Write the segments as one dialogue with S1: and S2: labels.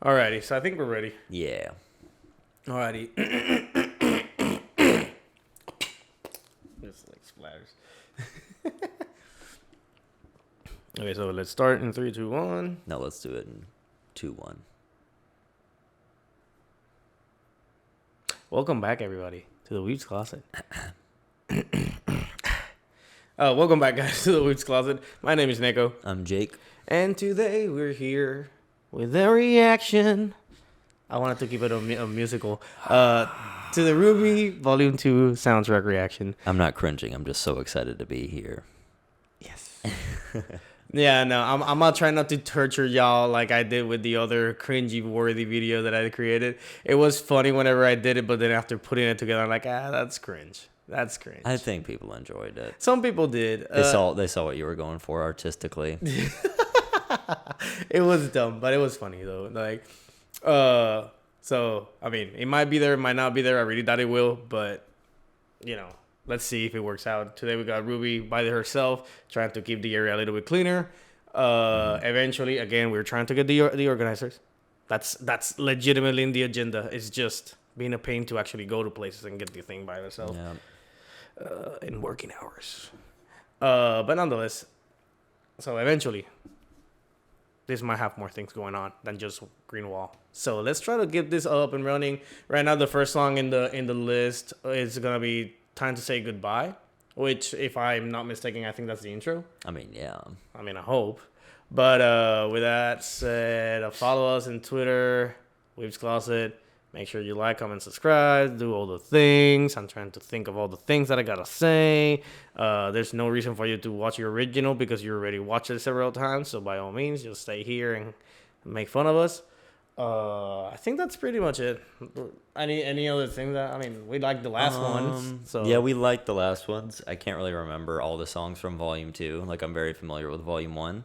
S1: Alrighty, so I think we're ready.
S2: Yeah.
S1: Alrighty. Just like splatters. Okay, so let's start in 3, 2, 1.
S2: No, let's do it in 2-1.
S1: Welcome back, everybody, to the Weebs Closet. Welcome back, guys, to the Weebs Closet. My name is Nekko.
S2: I'm Jake.
S1: And today we're here with a reaction. I wanted to keep it a musical. To the RWBY Volume 2 soundtrack reaction.
S2: I'm not cringing. I'm just so excited to be here.
S1: Yes. Yeah, no, I'm not trying not to torture y'all like I did with the other cringy-worthy video that I created. It was funny whenever I did it, but then after putting it together, I'm like, that's cringe. That's cringe.
S2: I think people enjoyed it.
S1: Some people did.
S2: They saw what you were going for artistically.
S1: It was dumb, but it was funny though. Like, so I mean, it might be there, it might not be there. I really doubt it will, but you know, let's see if it works out. Today we got RWBY by herself, trying to keep the area a little bit cleaner. Eventually, again, we're trying to get the organizers. That's legitimately in the agenda. It's just being a pain to actually go to places and get the thing by yourself.
S2: Yeah.
S1: In working hours. But nonetheless, so eventually, this might have more things going on than just Green Wall. So let's try to get this up and running. Right now, the first song in the list is gonna be "Time to Say Goodbye," which, if I'm not mistaken, I think that's the intro.
S2: I mean, yeah.
S1: I mean, I hope. But with that said, follow us on Twitter, Weebs Closet. Make sure you like, comment, subscribe, do all the things. I'm trying to think of all the things that I gotta say. There's no reason for you to watch your original because you already watched it several times. So by all means, just stay here and make fun of us. I think that's pretty much it. Any other thing that, I mean, we like the last ones. So
S2: Yeah, we liked the last ones. I can't really remember all the songs from Volume 2. Like, I'm very familiar with Volume 1.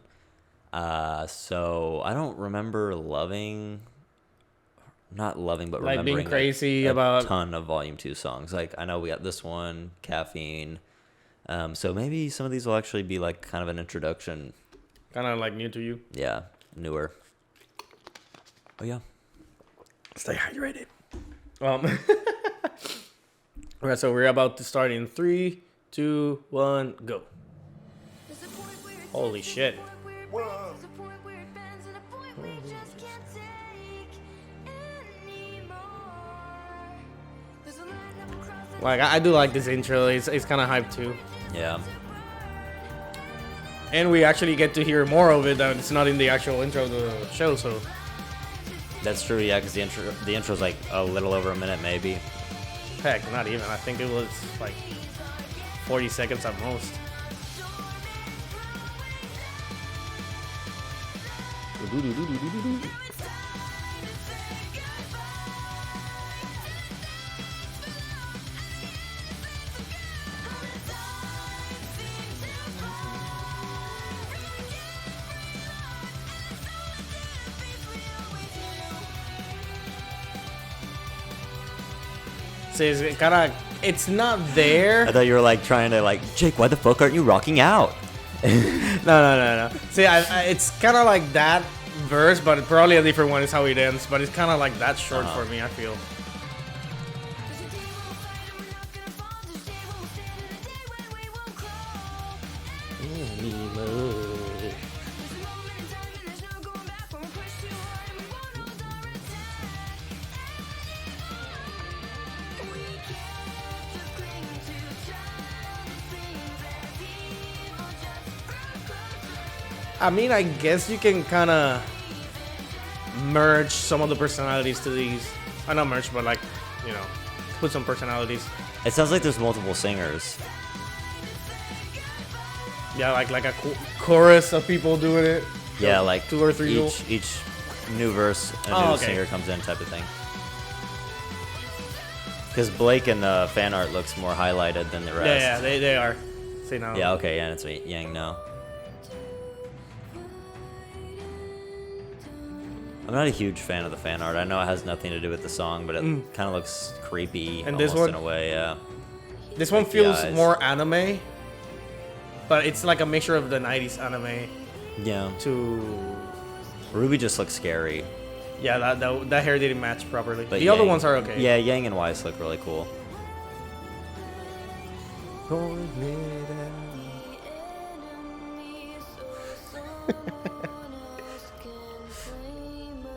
S2: So I don't remember not loving, but
S1: like
S2: remembering
S1: being crazy
S2: a
S1: about
S2: ton of Volume 2 songs. Like, I know we got this one, Caffeine. So maybe some of these will actually be like kind of an introduction.
S1: kind of like new to you.
S2: Yeah, newer. Oh yeah.
S1: Stay hydrated. Alright, so we're about to start in 3, 2, 1, go. Holy shit. Like, I do like this intro. It's kind of hyped too.
S2: Yeah.
S1: And we actually get to hear more of it. It's not in the actual intro of the show, so.
S2: That's true, yeah, because the intro's like a little over a minute, maybe.
S1: Heck, not even. I think it was like 40 seconds at most. So it's kind of, it's not there.
S2: I thought you were like trying to like, Jake, why the fuck aren't you rocking out?
S1: No. See, it's kind of like that verse, but probably a different one is how it ends. But it's kind of like that short for me, I feel. I mean, I guess you can kind of merge some of the personalities to these. Not merge, but like, you know, put some personalities.
S2: It sounds like there's multiple singers.
S1: Yeah, like a chorus of people doing it.
S2: Yeah, like
S1: 2 or 3 people.
S2: each new verse, a new singer comes in type of thing. Because Blake in the fan art looks more highlighted than the rest.
S1: Yeah, they are. See now.
S2: Yeah, okay, yeah, it's Yang now. I'm not a huge fan of the fan art. I know it has nothing to do with the song, but it kind of looks creepy
S1: And
S2: almost
S1: this one,
S2: in a way, yeah.
S1: This one
S2: Like the
S1: feels
S2: eyes.
S1: more anime, but it's like a mixture of the 90s anime
S2: Yeah.
S1: to...
S2: RWBY just looks scary.
S1: Yeah, that hair didn't match properly.
S2: But
S1: The other
S2: Yang-
S1: ones are okay.
S2: Yeah, Yang and Weiss look really cool.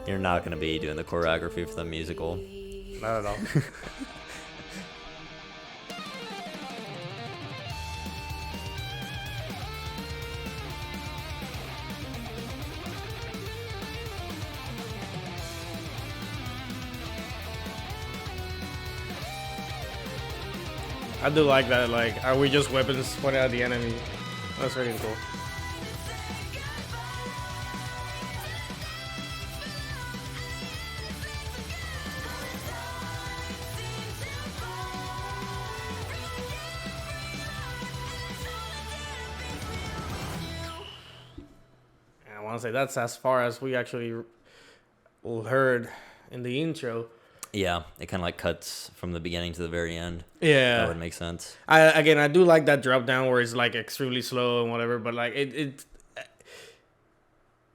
S2: You're not gonna be doing the choreography for the musical.
S1: Not at all. I do like that. Like, are we just weapons pointed at the enemy? That's really cool. And I want to say that's as far as we actually heard in the intro.
S2: Yeah, it kind of like cuts from the beginning to the very end.
S1: Yeah,
S2: That would make sense.
S1: I do like that drop down where it's like extremely slow and whatever, but like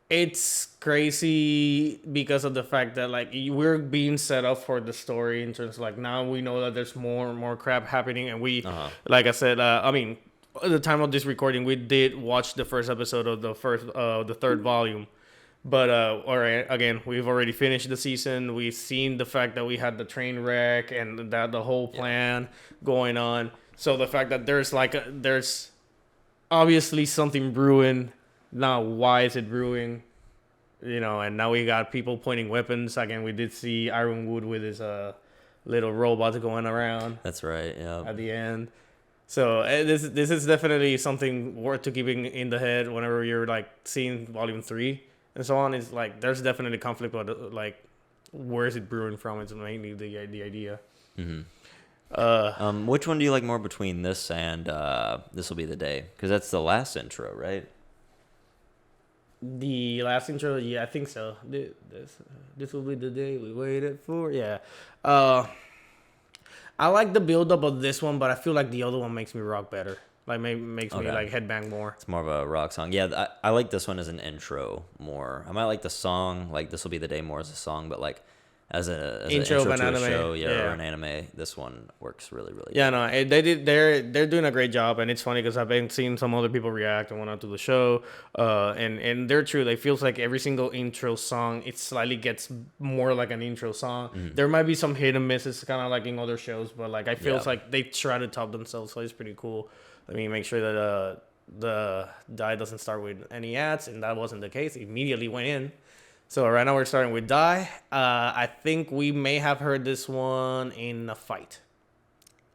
S1: it's crazy because of the fact that like we're being set up for the story in terms of like now we know that there's more and more crap happening, and we like I said, I mean, at the time of this recording, we did watch the first episode of the third volume. But all right, again, we've already finished the season. We've seen the fact that we had the train wreck and that the whole plan going on. So the fact that there's obviously something brewing. Now, why is it brewing? You know, and now we got people pointing weapons. Again, we did see Ironwood with his little robot going around.
S2: That's right. Yeah.
S1: At the end. So this is definitely something worth to keeping in the head whenever you're like seeing Volume 3. And so on. Is like there's definitely conflict, but like where is it brewing from? It's mainly the idea.
S2: Mm-hmm. Which one do you like more between this and This Will Be the Day? Because that's the last intro, right?
S1: The last intro, yeah, I think so. This will be the day we waited for. Yeah. I like the build up of this one, but I feel like the other one makes me rock better. Like makes me like headbang more.
S2: It's more of a rock song. Yeah, I like this one as an intro more. I might like the song, like This Will Be the Day more as a song, but like as an intro
S1: of an
S2: to
S1: anime,
S2: a show, or an anime, this one works really, really
S1: good. No, they're doing a great job, and it's funny because I've been seeing some other people react and whatnot to the show, and they're true. It feels like every single intro song, it slightly gets more like an intro song. Mm-hmm. There might be some hit and misses, kind of like in other shows, but like I feel like they try to top themselves, so it's pretty cool. Let me make sure that the die doesn't start with any ads, and that wasn't the case. It immediately went in. So right now we're starting with die. I think we may have heard this one in a fight.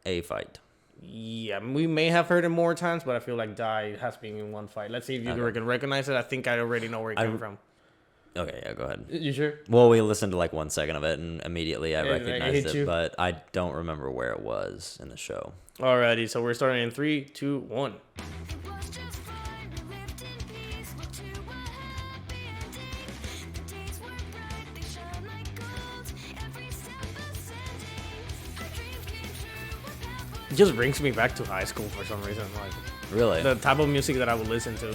S2: A fight.
S1: Yeah, we may have heard it more times, but I feel like die has been in one fight. Let's see if you can recognize it. I think I already know where it came from.
S2: Okay, yeah, go ahead.
S1: You sure?
S2: Well, we listened to like 1 second of it, and immediately I recognized it, but I don't remember where it was in the show.
S1: Alrighty, so we're starting in 3, 2, 1. It just brings me back to high school for some reason. Like,
S2: really?
S1: The type of music that I would listen to.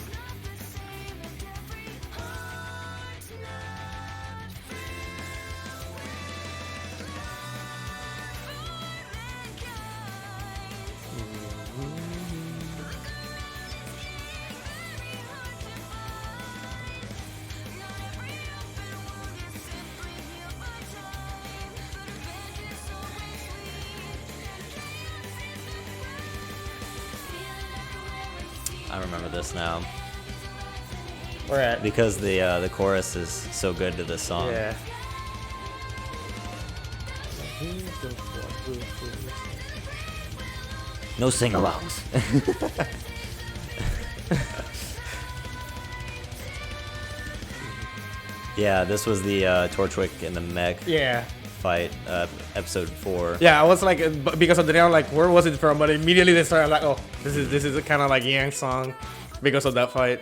S2: I remember this now.
S1: Where at?
S2: Because the chorus is so good to this song.
S1: Yeah.
S2: No sing-alongs. Yeah, this was the Torchwick and the mech fight, episode 4.
S1: Yeah, I was like, because of the name, like, where was it from? But immediately they started like, oh, this is a kind of like Yang song because of that fight.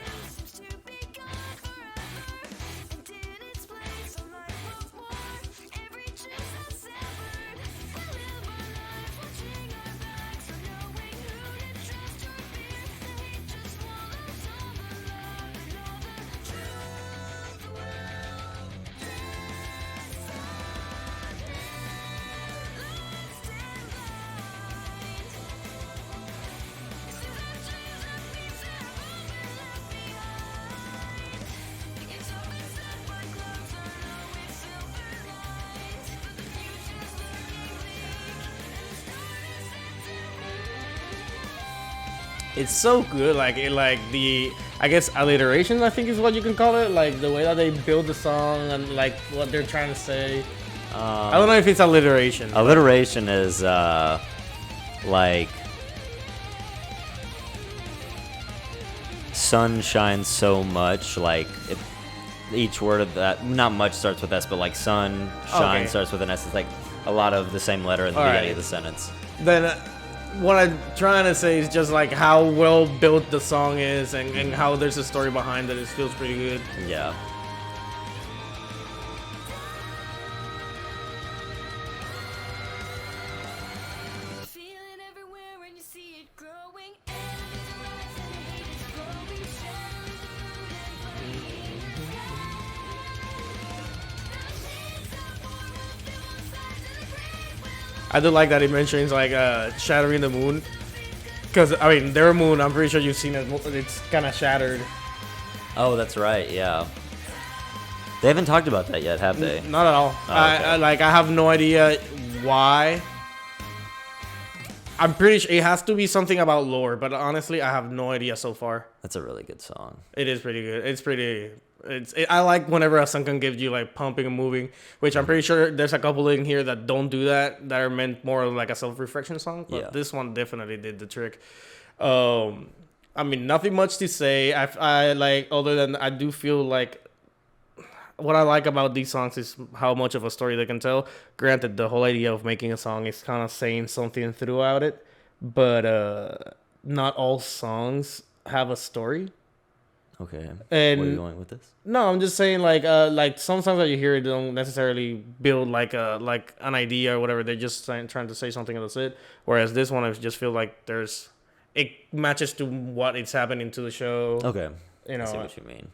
S1: It's so good, like the I guess alliteration, I think is what you can call it, like the way that they build the song and like what they're trying to say. I don't know if it's alliteration.
S2: Alliteration is like sun shines so much, like each word of that, not much starts with S, but like sun shine starts with an S. It's like a lot of the same letter in the beginning of the sentence.
S1: Then what I'm trying to say is just like how well built the song is and how there's a story behind it. It feels pretty good.
S2: Yeah.
S1: I do like that it mentions like shattering the moon, because I mean their moon, I'm pretty sure you've seen it. It's kind of shattered.
S2: Oh, that's right. Yeah. They haven't talked about that yet, have they?
S1: Not at all.
S2: Oh, okay.
S1: I have no idea why. I'm pretty sure it has to be something about lore, but honestly, I have no idea so far.
S2: That's a really good song.
S1: It is pretty good. It's pretty. I like whenever a song can give you like pumping and moving, which I'm pretty sure there's a couple in here that don't do that are meant more like a self-reflection song. But this one definitely did the trick. I mean, nothing much to say. I like, other than I do feel like what I like about these songs is how much of a story they can tell. Granted, the whole idea of making a song is kind of saying something throughout it, but not all songs have a story.
S2: Okay.
S1: And
S2: where are you going with this?
S1: No, I'm just saying like some songs that you hear don't necessarily build like an idea or whatever. They're just trying to say something and that's it. Whereas this one, I just feel like it matches to what is happening to the show.
S2: Okay.
S1: You know,
S2: I see what you mean.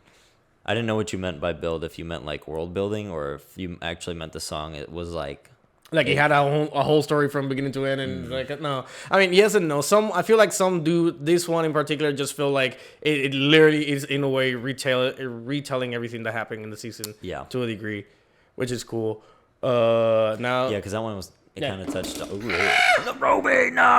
S2: I didn't know what you meant by build. If you meant like world building, or if you actually meant the song, it was like
S1: it had a whole story from beginning to end, and like no, I mean yes and no. Some I feel like some do. This one in particular just feel like it literally is in a way retelling everything that happened in the season.
S2: Yeah.
S1: To a degree, which is cool. Now
S2: yeah, because that one was kind of touched. The RWBY, no.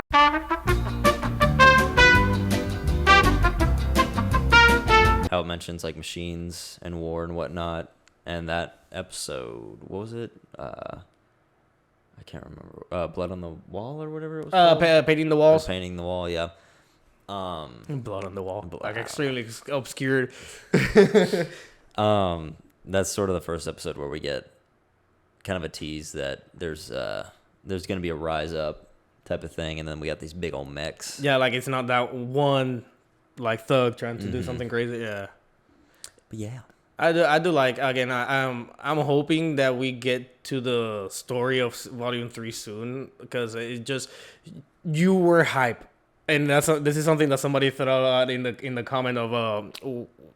S2: How it mentions like machines and war and whatnot, and that episode, what was it? I can't remember. Blood on the Wall or whatever it was called?
S1: Painting the walls.
S2: Painting the wall, yeah.
S1: Blood on the Wall, like extremely obscured.
S2: That's sort of the first episode where we get kind of a tease that there's gonna be a rise up type of thing, and then we got these big old mechs.
S1: Yeah, like it's not that one like thug trying to do something crazy. Yeah,
S2: but yeah,
S1: I do like, again. I'm hoping that we get to the story of Volume 3 soon, because it just, you were hype, and this is something that somebody threw out in the comment of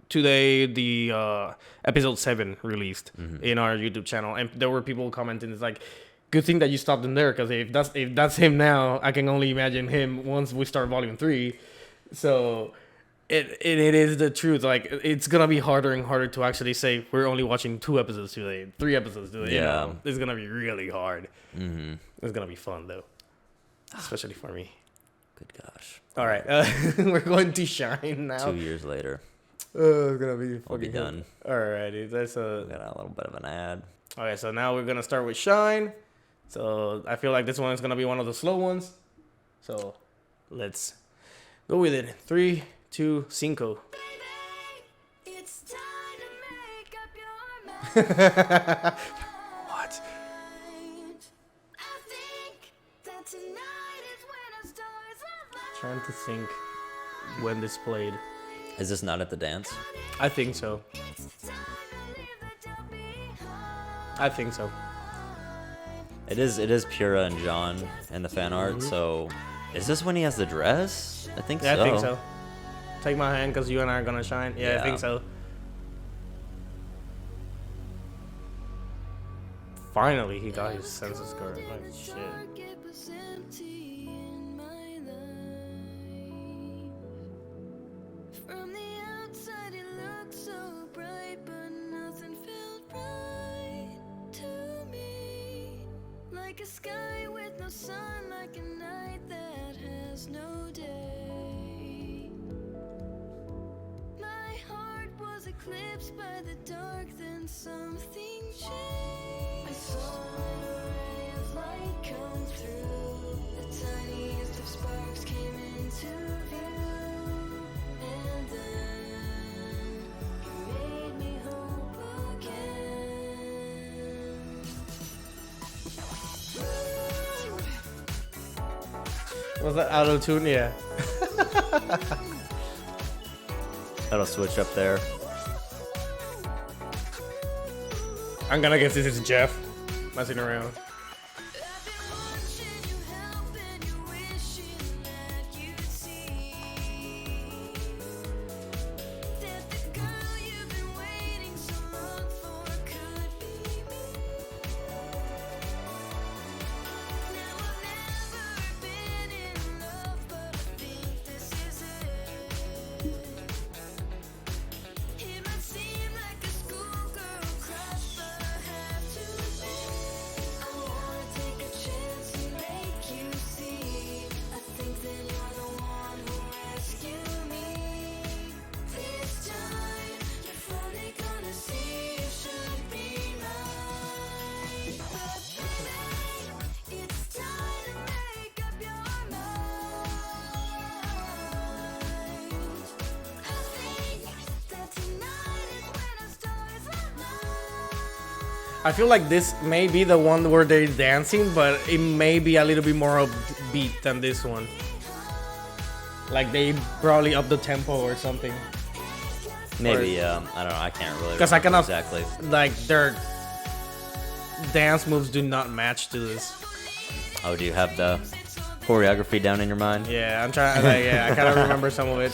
S1: today the episode 7 released in our YouTube channel, and there were people commenting, it's like, good thing that you stopped him there, because if that's him now, I can only imagine him once we start Volume 3. So it is the truth. Like, it's gonna be harder and harder to actually say we're only watching 2 episodes today, 3 episodes today.
S2: Yeah,
S1: you know? It's gonna be really hard. It's gonna be fun though, especially for me.
S2: Good gosh.
S1: All right, we're going to Shine now.
S2: 2 years later.
S1: It's gonna be fucking
S2: We'll be done.
S1: Alrighty, that's
S2: We got a little bit of an ad.
S1: Okay, so now we're gonna start with Shine. So I feel like this one is gonna be one of the slow ones. So let's go with it. 3, 2, 5.
S3: Baby, it's time to make up your mind.
S1: What?
S3: I think that tonight is when our stars align.
S1: Trying to think when this played.
S2: Is this not at the dance?
S1: I think so.
S3: It's time to leave the doubt behind.
S1: I think so.
S2: It is Pura and John in the fan art. So, is this when he has the dress? I think so.
S1: I think so. Take my hand, because you and I are gonna shine. Yeah, I think so. Finally, he got his senses correct. Like, shit.
S3: It was empty in my life. From the outside it looked so bright, but nothing felt right to me. Like a sky with no sun, like a night that has no day. eclipsed by the dark, then something changed. I saw a ray of light come through. The tiniest of sparks came into view, and then you made me hope again.
S1: Was that auto tune? Yeah.
S2: That'll switch up there.
S1: I'm gonna guess this is Jeff messing around.
S3: I've been watching you help and you wishing that you'd see that the girl you've been waiting so long for could be me. Now I've never been in love, but I think this is it. It might seem like a schoolgirl crush, but I have to admit I wanna take a chance and make you see. I think that you're the one who rescued me. This time you're finally gonna see you should be mine. But baby, it's time to make up your mind. I think that tonight is when our stars align.
S1: I feel like this may be the one where they're dancing, but it may be a little bit more upbeat than this one. Like they probably up the tempo or something.
S2: Maybe, I don't know. I can't really
S1: 'Cause I
S2: remember
S1: cannot-
S2: exactly.
S1: Like their dance moves do not match to this.
S2: Oh, do you have the choreography down in your mind?
S1: Yeah, I'm trying. Like, yeah, I kind of remember some of it.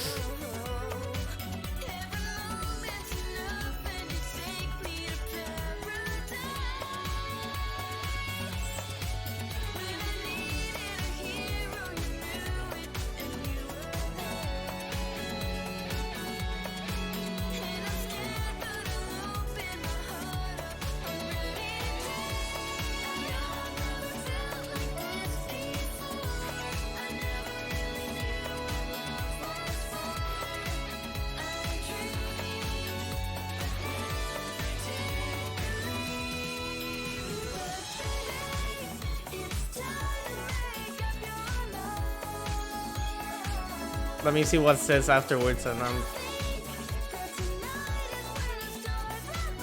S1: Let me see what it says afterwards, and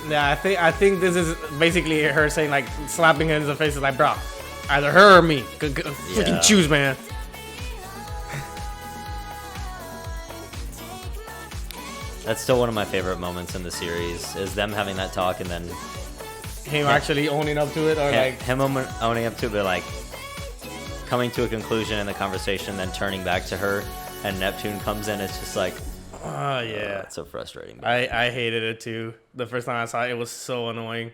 S1: yeah, I think this is basically her saying like slapping him in the face, like, bro, either her or me. Freaking
S2: Yeah.
S1: choose, man.
S2: That's still one of my favorite moments in the series, is them having that talk and then
S1: Him actually owning up to it, or like,
S2: him owning up to it, but like coming to a conclusion in the conversation, then turning back to her, and Neptune comes in. It's just like,
S1: oh yeah.
S2: it's so frustrating.
S1: I hated it too. The first time I saw it, it was so annoying.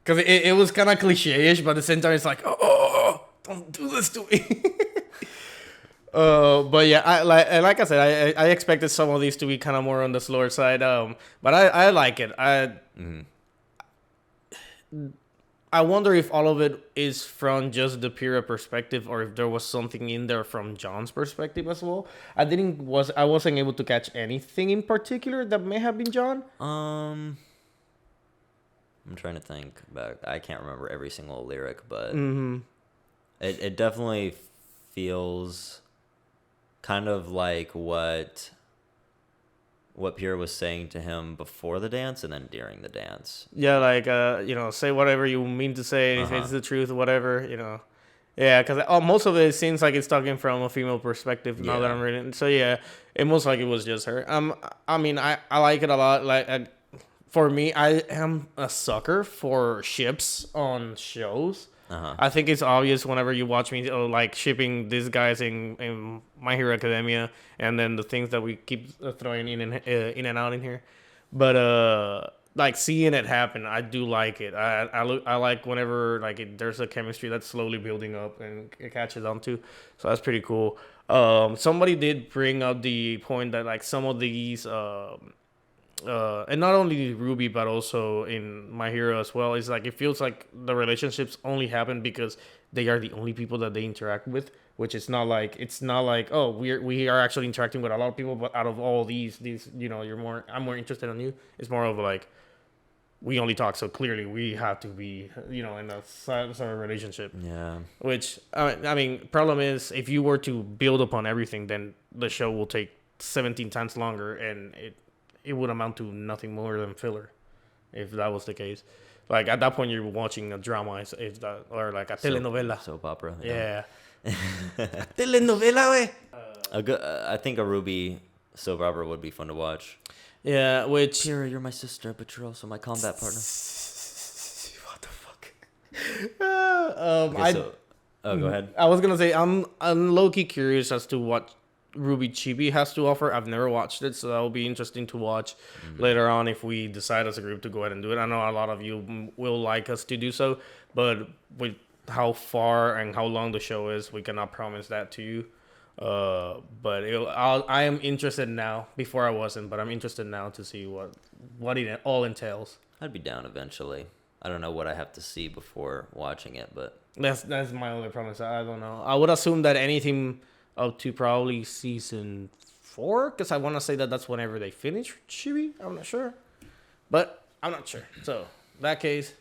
S1: Because it was kind of cliche-ish, but at the same time, it's like, oh, don't do this to me. But yeah, like I said, I expected some of these to be kind of more on the slower side. But I like it. I wonder if all of it is from just the Pyrrha perspective, or if there was something in there from John's perspective as well. I wasn't able to catch anything in particular that may have been John.
S2: I'm trying to think back. I can't remember every single lyric, but it definitely feels kind of like what Pierre was saying to him before the dance and then during the dance.
S1: Yeah, like say whatever you mean to say. If it's the truth, whatever, Yeah, because most of it seems like it's talking from a female perspective. Now that I'm reading, so yeah, it most like it was just her. I mean, I like it a lot. Like, for me, I am a sucker for ships on shows. I think it's obvious whenever you watch me like shipping these guys in My Hero Academia, and then the things that we keep throwing in and out in here. But like seeing it happen, I do like it. I like whenever like there's a chemistry that's slowly building up and it catches on to. So that's pretty cool. Somebody did bring up the point that like some of these and not only Ruby but also in My Hero as well, is like it feels like the relationships only happen because they are the only people that they interact with, which is not like oh we are actually interacting with a lot of people, but out of all these I'm more interested in you. It's more of like we only talk, so clearly we have to be in a sort of relationship.
S2: Yeah.
S1: Which I mean, problem is if you were to build upon everything, then the show will take 17 times longer, and it would amount to nothing more than filler, if that was the case. Like at that point, you're watching a drama, if that, or like a telenovela.
S2: Soap opera.
S1: Yeah. Telenovela, way.
S2: I think a RWBY soap opera would be fun to watch.
S1: Yeah, which.
S2: Kira, you're my sister, but you're also my combat partner.
S1: What the fuck?
S2: Go ahead.
S1: I was gonna say I'm low key curious as to what RWBY Chibi has to offer. I've never watched it, so that will be interesting to watch later on if we decide as a group to go ahead and do it. I know a lot of you will like us to do so, but with how far and how long the show is, we cannot promise that to you. But I am interested now. Before I wasn't, but I'm interested now to see what it all entails.
S2: I'd be down eventually. I don't know what I have to see before watching it, but
S1: That's my only promise. I don't know. I would assume that anything up to probably season 4, because I want to say that's whenever they finish Chibi. I'm not sure, but I'm not sure. So in that case,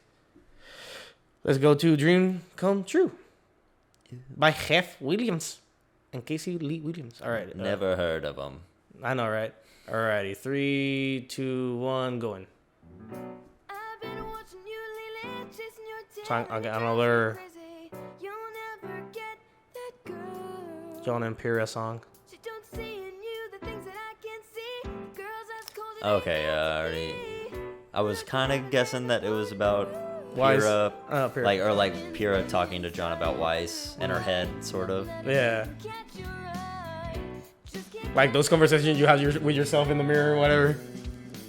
S1: let's go to Dream Come True by Jeff Williams and Casey Lee Williams. All right.
S2: never heard of them.
S1: I know, right? Alrighty, 3, 2, 1, going.
S3: I've been watching you lately, chasing your tail.
S1: Song, okay, another
S3: Crazy. You'll never get that girl.
S1: John and Pira song.
S3: She don't see in you the things that I can see. Girls as cold as
S2: Okay, I was kind of guessing that it was about
S1: Weiss.
S2: Pira,
S1: Pira.
S2: like Pira talking to John about Weiss in her head, sort of.
S1: Yeah.
S3: catch your eye. Just can't
S1: Like those conversations you have with yourself in the mirror or whatever.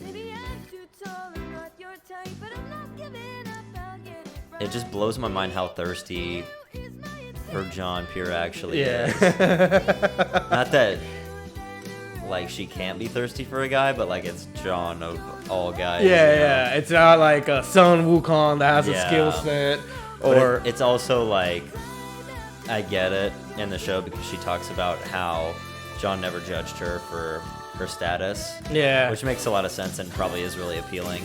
S3: maybe I'm too tall and not your type, but I'm not giving up. I'll get it right.
S2: It just blows my mind how thirsty
S3: Here's my
S2: for John Pira actually
S1: Yeah.
S2: is. Not that like she can't be thirsty for a guy, but like it's John of all guys.
S1: Yeah,
S2: you know?
S1: yeah. It's not like a Sun Wukong that has a
S2: Yeah.
S1: skill set,
S2: But
S1: or
S2: it's also like I get it in the show because she talks about how John never judged her for her status,
S1: yeah.
S2: which makes a lot of sense and probably is really appealing.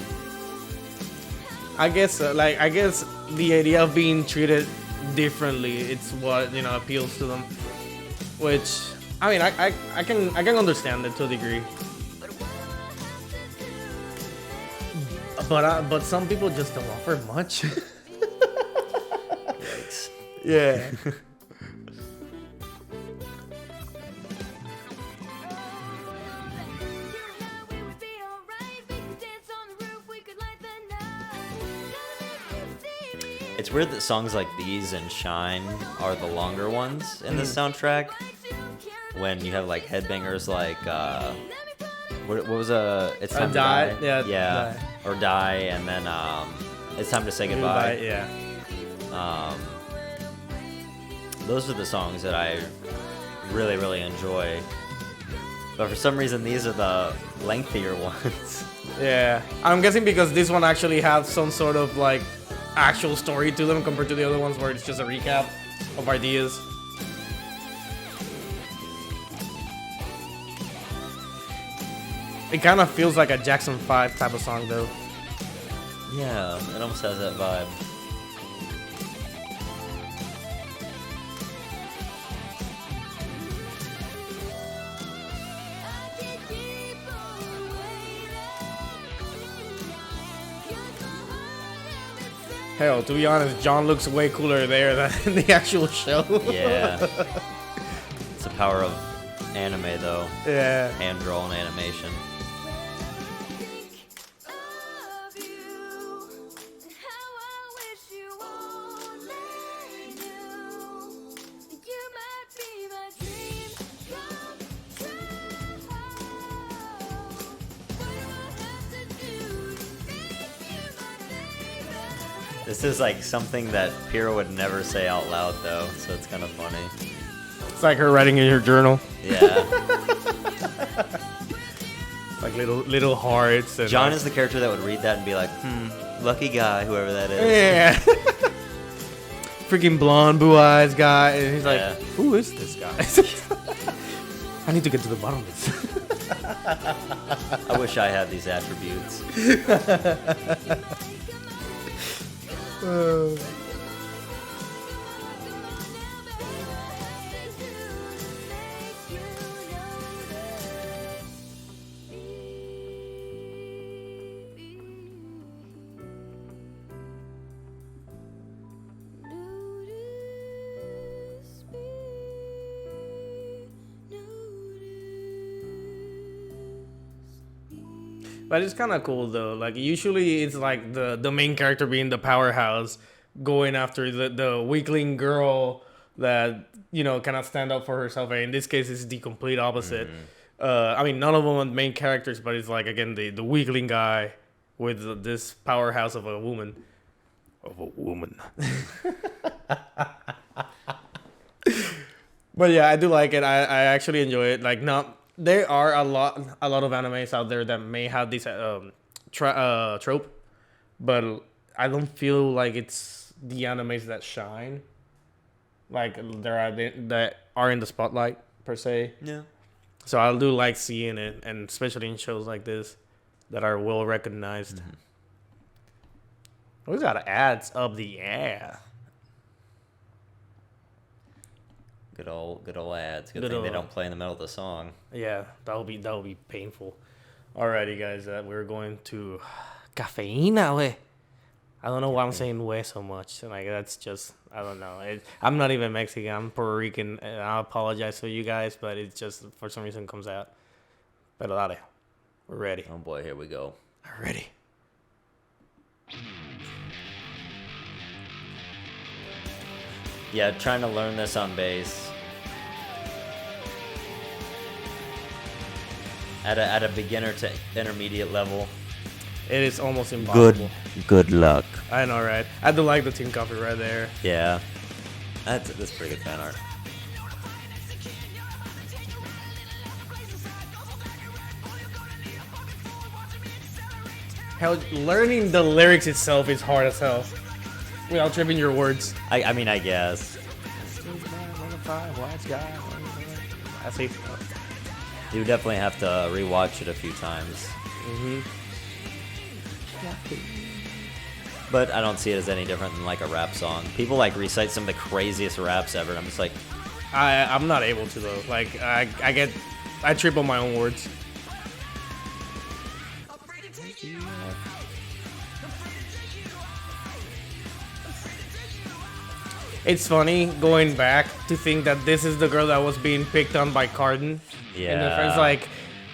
S1: I guess the idea of being treated differently, it's what appeals to them. Which I mean, I can understand it to a degree. But some people just don't offer much.
S2: Yikes.
S1: Yeah.
S2: It's weird that songs like these and Shine are the longer ones in the soundtrack. When you have like headbangers like what was It's Time to
S1: Die?
S2: Die?
S1: Yeah, Die.
S2: Or Die, and then It's Time to Say Goodbye.
S1: Yeah.
S2: Those are the songs that I really, really enjoy. But for some reason, these are the lengthier ones.
S1: Yeah. I'm guessing because this one actually has some sort of like actual story to them compared to the other ones where it's just a recap of ideas. It kind of feels like a Jackson 5 type of song though.
S2: Yeah, it almost has that vibe.
S1: Hell, to be honest, John looks way cooler there than in the actual show.
S2: Yeah. It's the power of anime, though.
S1: Yeah.
S2: Hand-drawn animation. This is like something that Pira would never say out loud, though, so it's kind of funny.
S1: It's like her writing in her journal.
S2: Yeah.
S1: Like, like little hearts. And
S2: John
S1: like,
S2: is the character that would read that and be like, lucky guy, whoever that is.
S1: yeah. Freaking blonde, blue eyes guy, and he's like,
S2: Yeah.
S1: who is this guy? I need to get to the bottom of this.
S2: I wish I had these attributes.
S1: But it's kind of cool though. Like usually it's like the main character being the powerhouse, going after the weakling girl that cannot stand up for herself. And in this case, it's the complete opposite. I mean, none of them are main characters, but it's like again the weakling guy with this powerhouse of a woman. But yeah, I do like it. I actually enjoy it. Like not. There are a lot of animes out there that may have this trope, but I don't feel like it's the animes that shine. Like that are in the spotlight per se.
S2: Yeah.
S1: So I do like seeing it, and especially in shows like this that are well recognized. We got ads up the air.
S2: Good old ads. Good
S1: Good
S2: thing they
S1: old-
S2: don't play in the middle of the song.
S1: Yeah, that'll be painful. Alrighty, guys, we're going to Caffeine now. I don't know why I'm saying way so much. Like that's just I don't know. I'm not even Mexican. I'm Puerto Rican, and I apologize to you guys, but it just for some reason comes out. But dale, we're ready.
S2: Oh boy, here we go.
S1: I'm ready.
S2: Yeah, trying to learn this on bass. At a beginner to intermediate level.
S1: It is almost impossible.
S2: Good luck.
S1: I know, right? I do like the team coffee right there.
S2: Yeah. That's pretty good fan art.
S1: Hell, learning the lyrics itself is hard as hell. Without tripping your words.
S2: I mean, I guess.
S1: I see.
S2: You definitely have to rewatch it a few times. But I don't see it as any different than like a rap song. People like recite some of the craziest raps ever, and I'm just like,
S1: I'm not able to though. Like I trip on my own words. It's funny going back to think that this is the girl that was being picked on by Cardin.
S2: yeah.
S1: And the friend's like,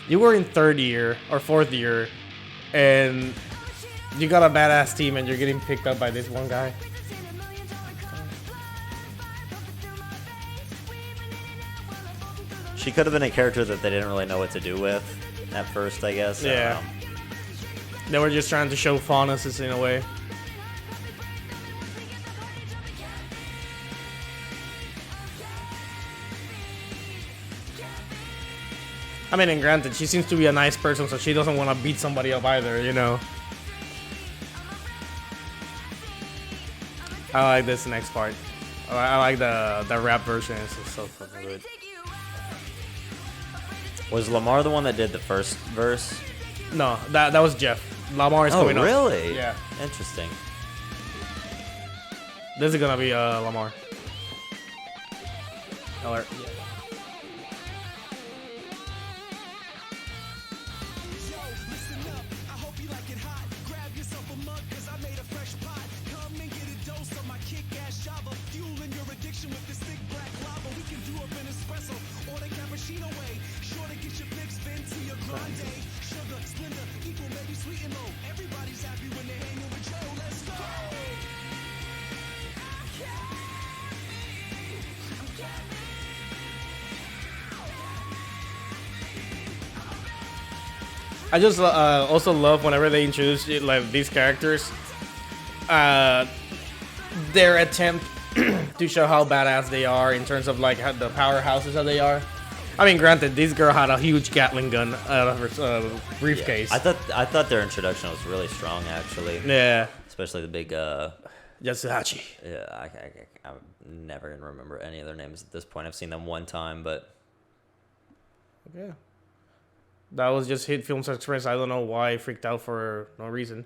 S1: you were in third year or fourth year, and you got a badass team, and you're getting picked up by this one guy.
S2: She could have been a character that they didn't really know what to do with at first, I guess. I don't
S1: Yeah.
S2: know.
S1: They were just trying to show fondness in a way. I mean, and granted, she seems to be a nice person, so she doesn't want to beat somebody up either, you know? I like this next part. I like the rap version. It's so fucking good.
S2: Was Lamar the one that did the first verse?
S1: No, that was Jeff. Lamar is
S2: Oh,
S1: coming up.
S2: really?
S1: Yeah.
S2: Interesting.
S1: This is gonna be Lamar. Alert. I just also love whenever they introduce like these characters, their attempt to show how badass they are in terms of like how the powerhouses that they are. I mean, granted, this girl had a huge Gatling gun out of her briefcase.
S2: I thought their introduction was really strong, actually.
S1: Yeah.
S2: Especially the big.
S1: Yasuhachi.
S2: Yeah, I'm never gonna remember any of their names at this point. I've seen them one time, but
S1: Yeah. That was just hit film experience. I don't know why I freaked out for no reason.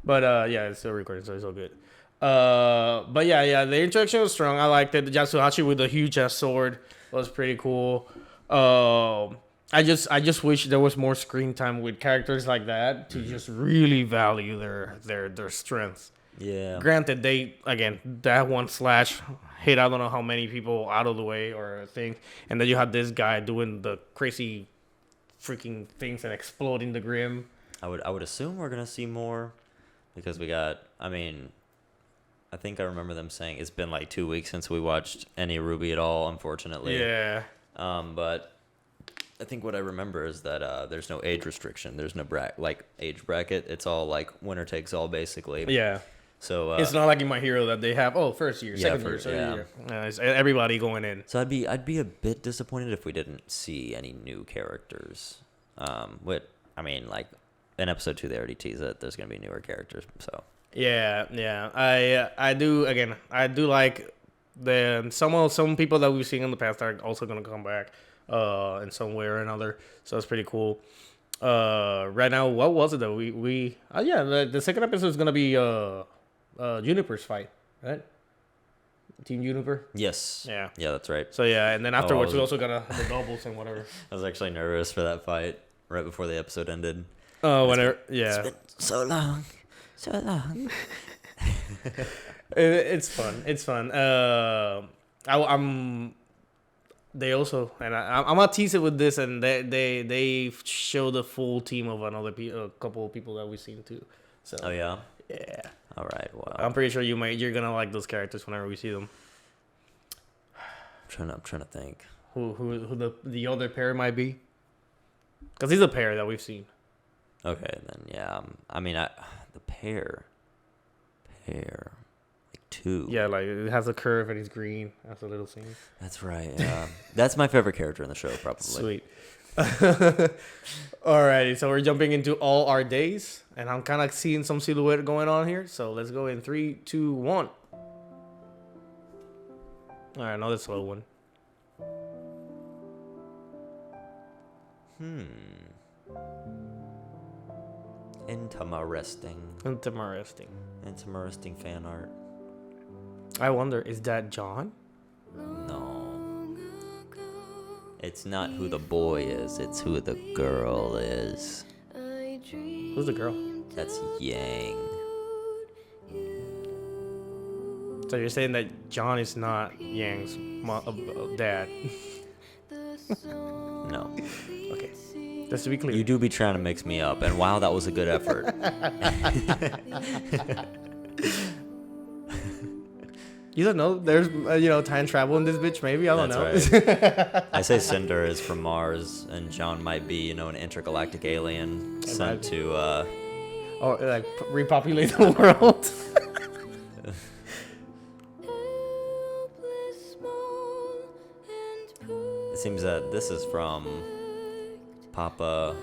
S1: But yeah, it's still recording, so it's all good. But yeah, the introduction was strong. I liked it. The Yasuhachi with the huge ass sword was pretty cool. I just wish there was more screen time with characters like that to just really value their strengths.
S2: yeah,
S1: Granted, that one slash hit I don't know how many people out of the way or thing, and then you had this guy doing the crazy freaking things and exploding the grim.
S2: I would assume we're gonna see more because we got. I mean, I think I remember them saying it's been like 2 weeks since we watched any RWBY at all. Unfortunately,
S1: Yeah.
S2: But I think what I remember is that there's no age restriction. There's no age bracket. It's all like winner takes all basically.
S1: Yeah.
S2: So
S1: It's not like in My Hero that they have first year, second year, third year. It's everybody going in.
S2: So I'd be a bit disappointed if we didn't see any new characters. I mean, like in episode 2 they already teased it. There's gonna be newer characters. So
S1: Yeah. I do like some people that we've seen in the past are also gonna come back in some way or another. So it's pretty cool. Right now, what was it that we the second episode is gonna be Juniper's fight, right? Team Juniper.
S2: yes,
S1: Yeah.
S2: that's right.
S1: So yeah, and then afterwards
S2: was-
S1: we also got the doubles and whatever.
S2: I was actually nervous for that fight right before the episode ended.
S1: Oh, whatever. Yeah,
S2: It's been so long.
S1: it's fun. It's fun. They also I'm gonna tease it with this, and they show the full team of a couple of people that we've seen too. So
S2: Oh yeah.
S1: yeah,
S2: All right. Well,
S1: I'm pretty sure you're gonna like those characters whenever we see them.
S2: I'm trying to think.
S1: Who the other pair might be? Because he's a pair that we've seen.
S2: Okay, then yeah. I mean, the pair, like 2.
S1: Yeah, like it has a curve and he's green. That's a little scene.
S2: That's right. That's my favorite character in the show, probably.
S1: Sweet. Alrighty, so we're jumping into all our days, and I'm kind of seeing some silhouette going on here. So let's go in 3, 2, 1. All right, another slow one.
S2: Interesting. Interesting fan art.
S1: I wonder, is that John?
S2: No. It's not who the boy is, it's who the girl is.
S1: Who's the girl?
S2: That's Yang.
S1: So you're saying that John is not Yang's dad?
S2: No.
S1: Okay, just to be clear.
S2: You do be trying to mix me up, and wow, that was a good effort.
S1: You don't know? There's time travel in this bitch. Maybe I don't know.
S2: Right. I say Cinder is from Mars, and John might be, an intergalactic alien sent to.
S1: Or like repopulate the world.
S2: It seems that this is from Papa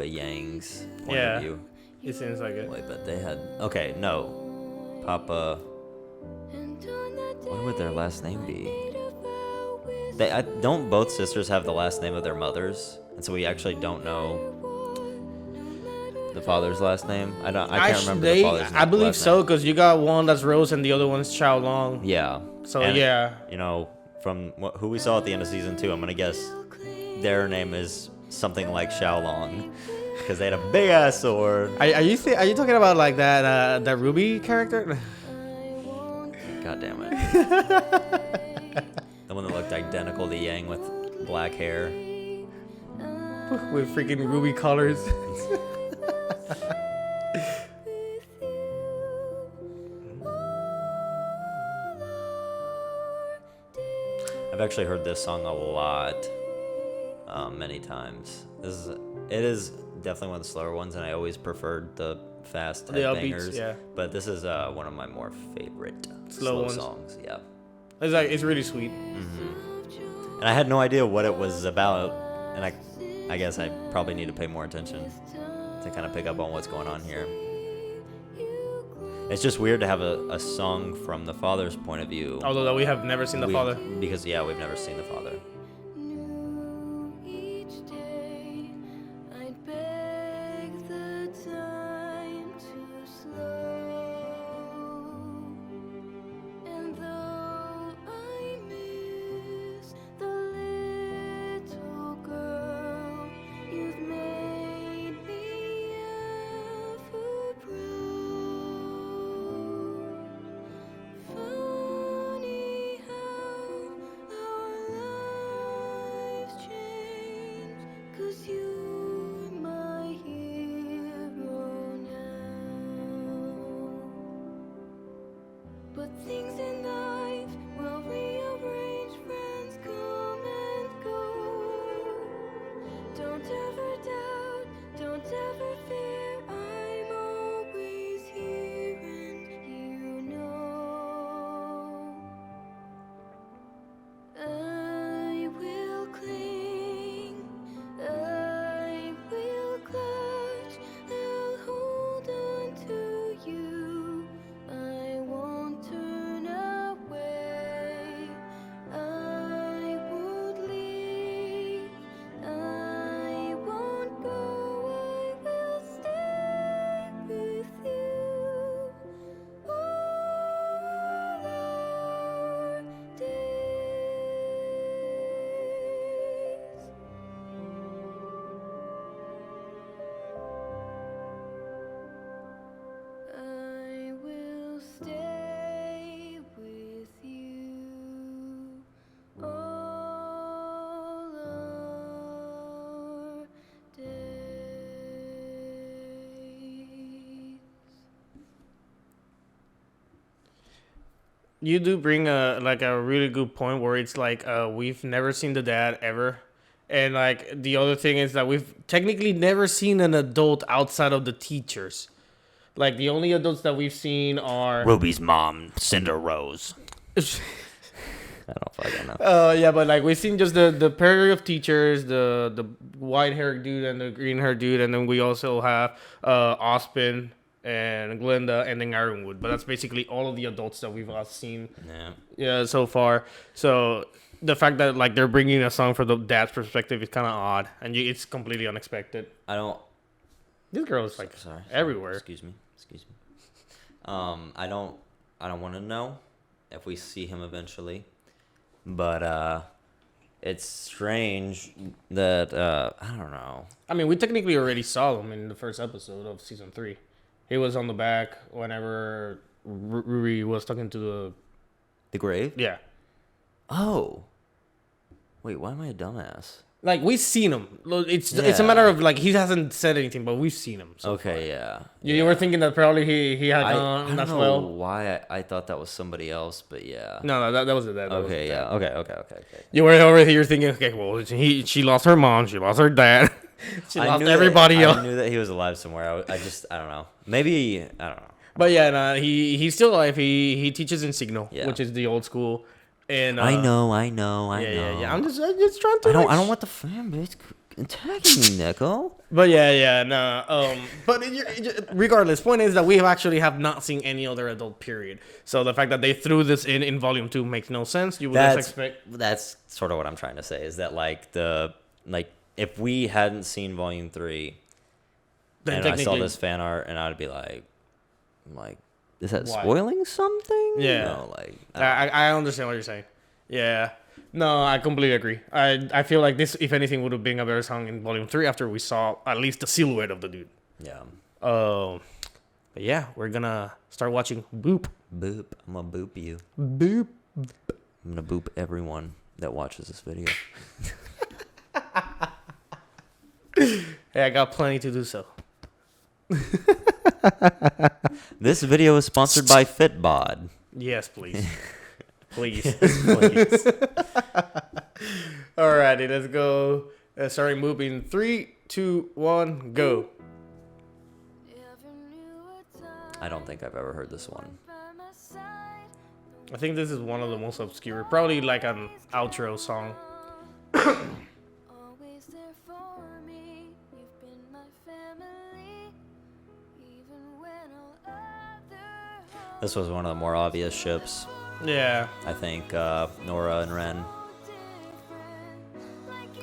S2: Yang's point of view.
S1: It seems like it.
S2: Wait, but they had. Okay, no. Papa. What would their last name be? Don't both sisters have the last name of their mothers, and so we actually don't know the father's last name. I can't remember the father's name.
S1: I believe so, because you got one that's Rose and the other one's Chao Long.
S2: Yeah.
S1: So
S2: And,
S1: yeah.
S2: From who we saw at the end of season 2, I'm gonna guess their name is something like Xiaolong, because they had a big ass sword.
S1: Are you talking about like that RWBY character?
S2: God damn it. The one that looked identical to Yang with black hair.
S1: With freaking ruby colors.
S2: I've actually heard this song a lot, many times. It is definitely one of the slower ones, and I always preferred the fast
S1: The upbeats,
S2: headbangers.
S1: yeah.
S2: But this is one of my more favorite
S1: Slow
S2: slow
S1: ones.
S2: songs. Yeah.
S1: It's really sweet.
S2: And I had no idea what it was about, and I guess I probably need to pay more attention to kind of pick up on what's going on here. It's just weird to have a song from the father's point of view.
S1: Although that we have never seen the father.
S2: Because, yeah, we've never seen the father.
S3: Each day I'd beg the time to slow, and though I miss the little girl you've made me ever proud. Funny how our lives change, 'cause you're my hero now. But things in life will rearrange, friends come and go. Don't ever doubt, don't ever fear, I'm always here and you know. I will cling, I will clutch, I'll hold on to you. I won't turn away, I won't leave, I won't go, I will stay with you all our days. I will stay with you all our days.
S1: You do bring a really good point where it's like we've never seen the dad ever, and like the other thing is that we've technically never seen an adult outside of the teachers. Like the only adults that we've seen are
S2: Ruby's mom, Cinder Rose. I don't fucking know.
S1: yeah, but like we've seen just the pair of teachers, the white haired dude and the green haired dude, and then we also have Ospin and Glenda and then Ironwood. But that's basically all of the adults that we've seen so far. So the fact that like they're bringing a song from the dad's perspective is kind of odd, and it's completely unexpected.
S2: I don't.
S1: This girl is like
S2: Sorry.
S1: everywhere.
S2: Excuse me. I don't want to know if we see him eventually, but it's strange that I don't know.
S1: I mean, we technically already saw him in the first episode of season 3. He was on the back whenever Ruri was talking to
S2: The grave?
S1: yeah.
S2: Oh. Wait, why am I a dumbass?
S1: Like we've seen him. It's a matter of like he hasn't said anything, but we've seen him. So
S2: Okay,
S1: far.
S2: yeah.
S1: You were thinking that probably he had
S2: I
S1: gone
S2: don't
S1: as
S2: know
S1: well.
S2: why I thought that was somebody else, but yeah.
S1: No, that was it. That was
S2: Okay,
S1: it.
S2: yeah. Okay.
S1: You were over here thinking, okay, well, she lost her mom, she lost her dad, she lost
S2: knew
S1: everybody
S2: that,
S1: else.
S2: I knew that he was alive somewhere. I don't know. Maybe I don't know.
S1: But yeah, no, he's still alive. He teaches in Signal,
S2: Yeah.
S1: which is the old school. And
S2: I know.
S1: Yeah. I'm just trying to.
S2: I don't want the fan base attacking me, Nekko.
S1: But yeah, no. But regardless, point is that we actually have not seen any other adult period. So the fact that they threw this in volume 2 makes no sense. You would just expect.
S2: That's sort of what I'm trying to say. Is that if we hadn't seen volume 3,
S1: Then
S2: and I saw
S1: technically-
S2: this fan art, and I'd be like, is that
S1: Why?
S2: spoiling something?
S1: Yeah.
S2: No,
S1: I understand what you're saying. Yeah. No, I completely agree. I feel like this, if anything, would have been a better song in volume 3 after we saw at least the silhouette of the dude.
S2: yeah.
S1: But yeah, we're gonna start watching Boop.
S2: Boop. I'm gonna boop you.
S1: Boop.
S2: I'm gonna boop everyone that watches this video.
S1: Hey, I got plenty to do so.
S2: This video is sponsored by Fitbod.
S1: Yes, please. Please.
S2: Please.
S1: Alrighty, let's go. Starting moving. 3, 2, 1, go.
S2: I don't think I've ever heard this one.
S1: I think this is one of the most obscure. Probably like an outro song.
S3: Always there for me. You've been my family, even when all other
S2: This was one of the more obvious ships.
S1: Yeah.
S2: I think Nora and Ren.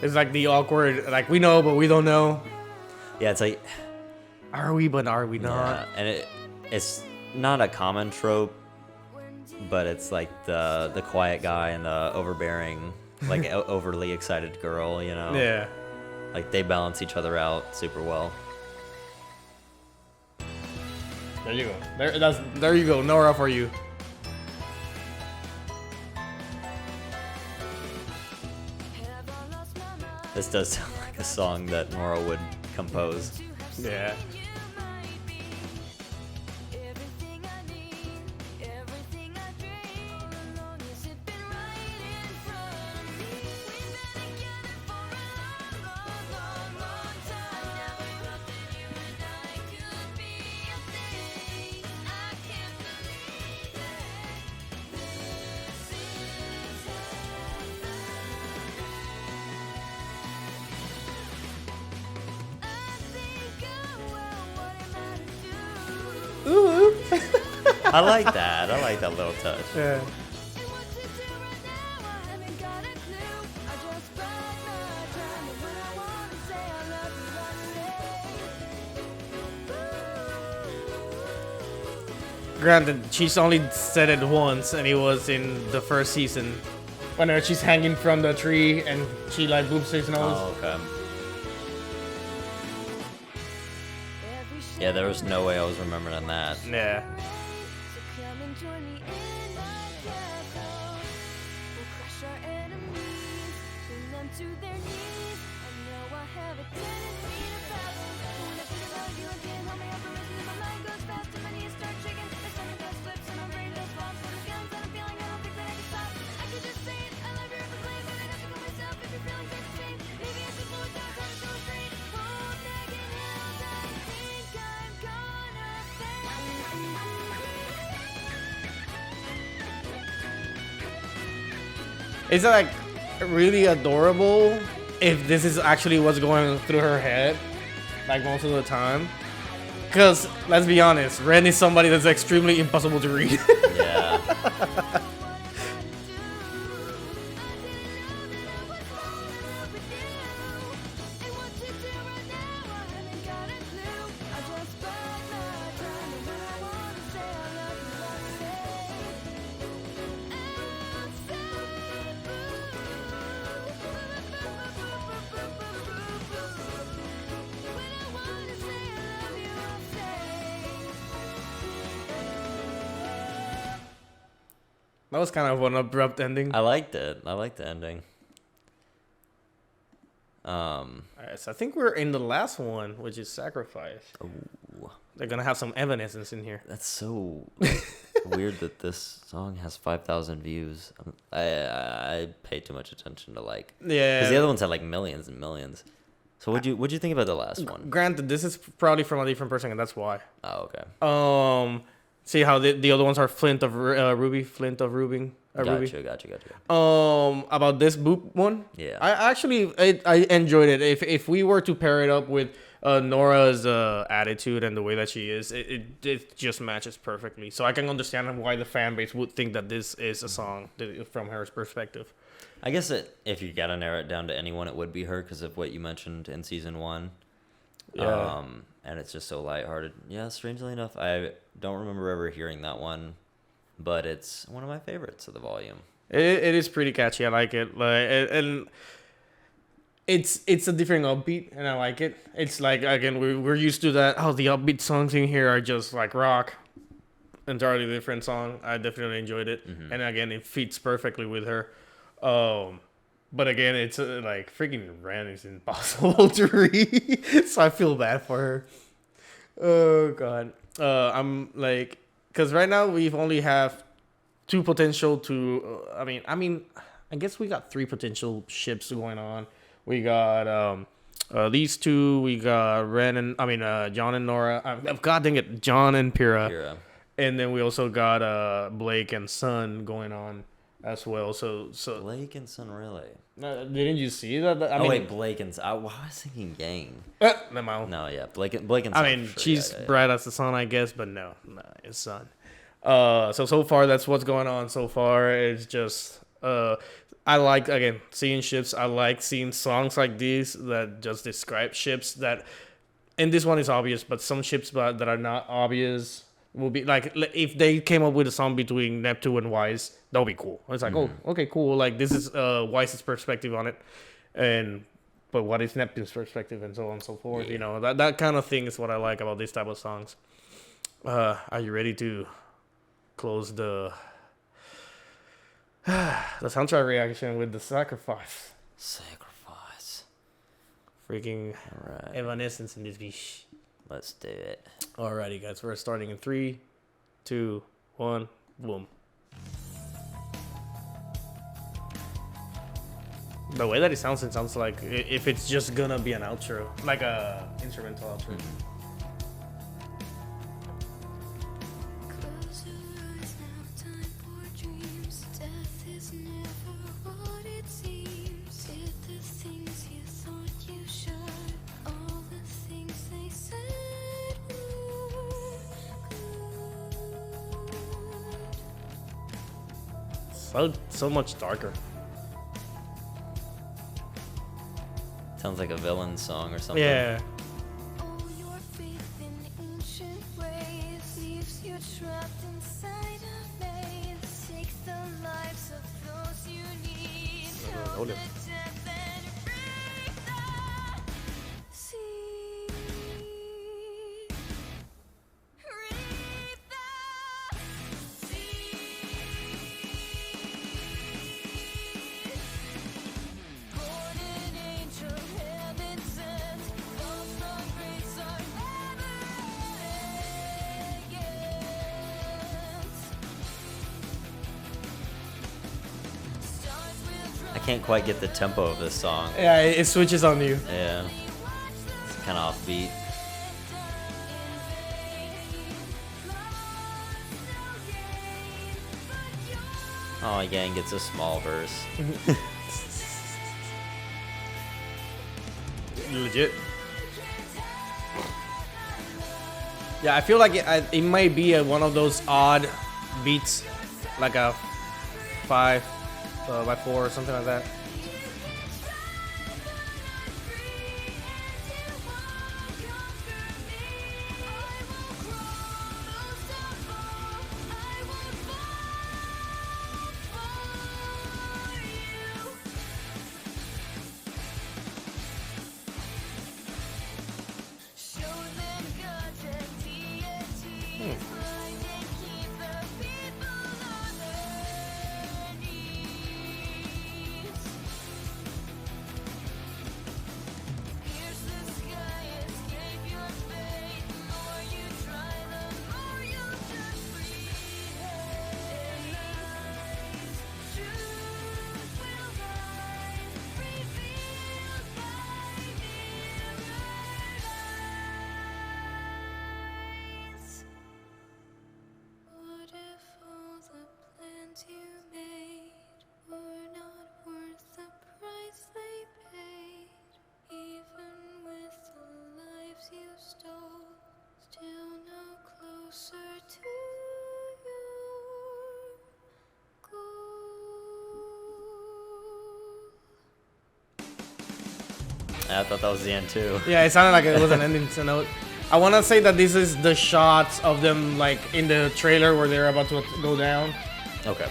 S1: It's like the awkward, like we know, but we don't know.
S2: Yeah, it's like,
S1: Are we, but are we not?
S2: yeah, and it's not a common trope, but it's like the quiet guy and the overbearing, like overly excited girl, you know?
S1: Yeah.
S2: Like they balance each other out super well.
S1: There you go. There you go. Nora for you.
S2: This does sound like a song that Nora would compose.
S1: Yeah.
S3: everything I need, everything I dream. All along has it been right in front of me. We've been together for a long, long, long, long time. I never thought that you and I could be a thing. I can't believe it. This is heaven. I think, oh well, what am I to do?
S1: Ooh.
S2: I like that. I like that little touch.
S1: Yeah.
S3: And what to do right now, I haven't got a clue. I just bide my time, and when I wanna say I love you, I say.
S1: Granted, she's only said it once, and it was in the first season. When she's hanging from the tree and she like boops his nose.
S2: Oh, okay.
S3: Every
S2: Yeah, there was no way I was remembering that.
S1: Yeah.
S3: So come and join me in my castle. We'll crush our enemies, bring them to their knees. I know I have a tendency to babble. When I think about you again, all my operations in my mind goes fast and my knees start shaking. My stomach does flips and my brain does fall. So the feelings that I'm feeling, I don't think that I can stop. I could just say it, I love you every but I'd have to go myself if your feelings are the same. Maybe I should slow it down, try to show restraint. Hold back and held, I think I'm gonna
S1: It's like really adorable if this is actually what's going through her head, like most of the time. Because let's be honest, Ren is somebody that's extremely impossible to read.
S2: Yeah.
S1: That was kind of an abrupt ending.
S2: I liked it. I liked the ending.
S1: Alright, so I think we're in the last one, which is Sacrifice.
S2: Ooh,
S1: They're gonna have some evanescence in here.
S2: that's so weird that this song has 5,000 views. I pay too much attention to like,
S1: Yeah.
S2: because the other ones had like millions and millions. So what'd you think about the last one?
S1: Granted, this is probably from a different person, and that's why.
S2: Oh, okay.
S1: See how the other ones are Flint of Ruby, Flint of Ruby. Ruby.
S2: Gotcha.
S1: About this boop one.
S2: Yeah.
S1: I enjoyed it. If we were to pair it up with Nora's attitude and the way that she is, it just matches perfectly. So I can understand why the fan base would think that this is a song from her perspective.
S2: I guess if you gotta narrow it down to anyone, it would be her because of what you mentioned in season 1.
S1: Yeah.
S2: And it's just so lighthearted. Yeah, strangely enough, I don't remember ever hearing that one, but it's one of my favorites of the volume.
S1: It is pretty catchy. I like it. And it's a different upbeat, and I like it. It's like, again, we're used to that. Oh, the upbeat songs in here are just like rock. Entirely different song. I definitely enjoyed it, and again, it fits perfectly with her. But again, it's like freaking Ren is impossible to read, so I feel bad for her. Oh god. I'm like, because right now we've only have two potential to. I guess we got three potential ships going on. We got these two. We got John and Nora. God dang it, John and Pyrrha.
S2: Kira.
S1: And then we also got Blake and Sun going on. as well. So
S2: Blake and Sunrelly.
S1: didn't you see that? I
S2: Oh
S1: mean,
S2: wait, Blake and I was thinking Gang.
S1: never mind.
S2: No, yeah, Blake and
S1: I
S2: Sun.
S1: mean,
S2: for sure,
S1: she's
S2: yeah.
S1: Brad as the son, I guess, but no, it's son. So far that's what's going on. So far, it's just I like again seeing ships. I like seeing songs like these that just describe ships that. And this one is obvious, but some ships that are not obvious will be like if they came up with a song between Neptune and Wise, that would be cool. It's like, oh, okay, cool. Like this is Wise's perspective on it, and but what is Neptune's perspective, and so on and so forth.
S2: Yeah.
S1: You know, that kind of thing is what I like about this type of songs. Are you ready to close the soundtrack reaction with the sacrifice?
S2: Sacrifice.
S1: Freaking
S2: All right,
S1: Evanescence in this bitch.
S2: let's do it.
S1: Alrighty, guys, we're starting in 3, 2, 1, boom. The way that it sounds like if it's just gonna be an outro, like a instrumental outro.
S3: Close your eyes now, time for dreams. Death is never what it seems. Did the things you thought you should. All the things they said were good.
S1: So much darker.
S2: Sounds like a villain song or something.
S1: Yeah.
S3: All your faith in ancient ways leaves you trapped inside a maze. Take the lives of those you need.
S1: Hold
S3: Help
S1: it.
S3: the death and break the sea. Reap the seed. Born an angel, heaven sent. Falls from grace are never arrogant. Stars will drop
S2: I can't quite get the tempo of this song.
S1: Yeah, it switches on you.
S2: Yeah, it's kind of offbeat. Oh, Yang gets a small verse.
S1: Legit. Yeah, I feel like it might be one of those odd beats, like a 5 by 4 or something like that.
S3: Show them God's deity. Why they keep the people on their knees. Pierce the sky, escape your fate. The more you try, the more you'll just breathe. Truth will rise, revealed by mirror eyes. What if all the plans you made were not worth the price they paid? Even with the lives you stole, still no closer to your goal.
S2: I thought that was the end too.
S1: Yeah, it sounded like it was an ending note. I want to say that this is the shots of them like in the trailer where they're about to go down.
S2: Okay.